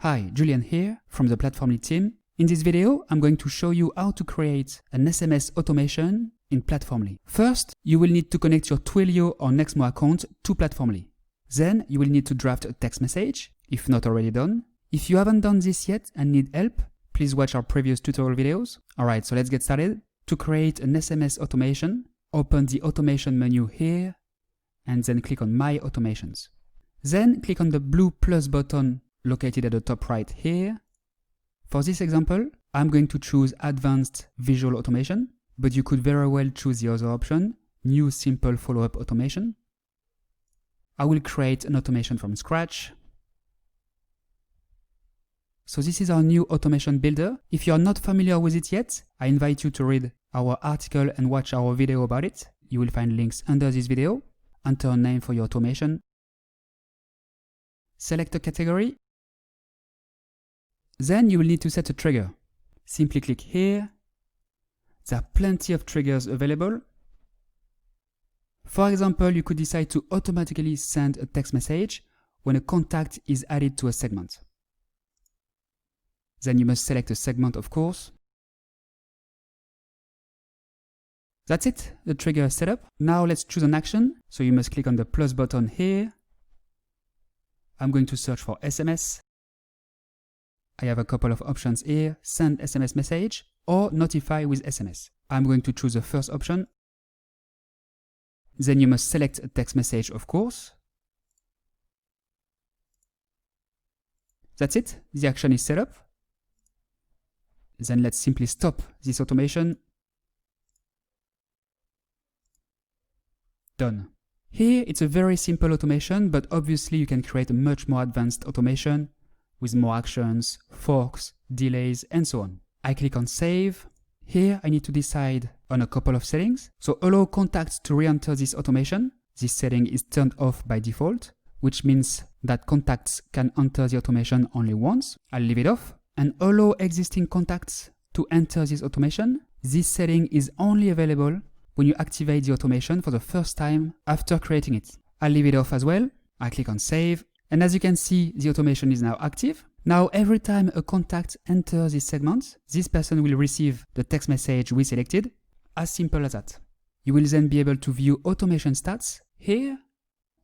Hi, Julian here from the Platformly team. In this video, I'm going to show you how to create an SMS automation in Platformly. First, you will need to connect your Twilio or Nexmo account to Platformly. Then, you will need to draft a text message, if not already done. If you haven't done this yet and need help, please watch our previous tutorial videos. Alright, so let's get started. To create an SMS automation, open the automation menu here, and then click on My Automations. Then, click on the blue plus button located at the top right here. For this example, I'm going to choose Advanced Visual Automation, but you could very well choose the other option, New Simple Follow-up Automation. I will create an automation from scratch. So this is our new automation builder. If you are not familiar with it yet, I invite you to read our article and watch our video about it. You will find links under this video. Enter a name for your automation. Select a category. Then you will need to set a trigger. Simply click here. There are plenty of triggers available. For example, you could decide to automatically send a text message when a contact is added to a segment. Then you must select a segment, of course. That's it, the trigger is set up. Now let's choose an action. So you must click on the plus button here. I'm going to search for SMS. I have a couple of options here, send SMS message or notify with SMS. I'm going to choose the first option. Then you must select a text message, of course. That's it, the action is set up. Then let's simply stop this automation. Done. Here it's a very simple automation, but obviously you can create a much more advanced automation with more actions, forks, delays, and so on. I click on Save. Here I need to decide on a couple of settings. So allow contacts to re-enter this automation. This setting is turned off by default, which means that contacts can enter the automation only once. I'll leave it off. And allow existing contacts to enter this automation. This setting is only available when you activate the automation for the first time after creating it. I'll leave it off as well. I click on Save. And as you can see, the automation is now active. Now, every time a contact enters this segment, this person will receive the text message we selected. As simple as that. You will then be able to view automation stats here.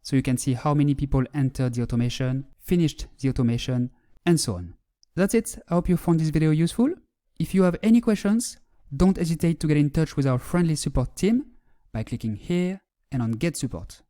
So you can see how many people entered the automation, finished the automation, and so on. That's it. I hope you found this video useful. If you have any questions, don't hesitate to get in touch with our friendly support team by clicking here and on Get Support.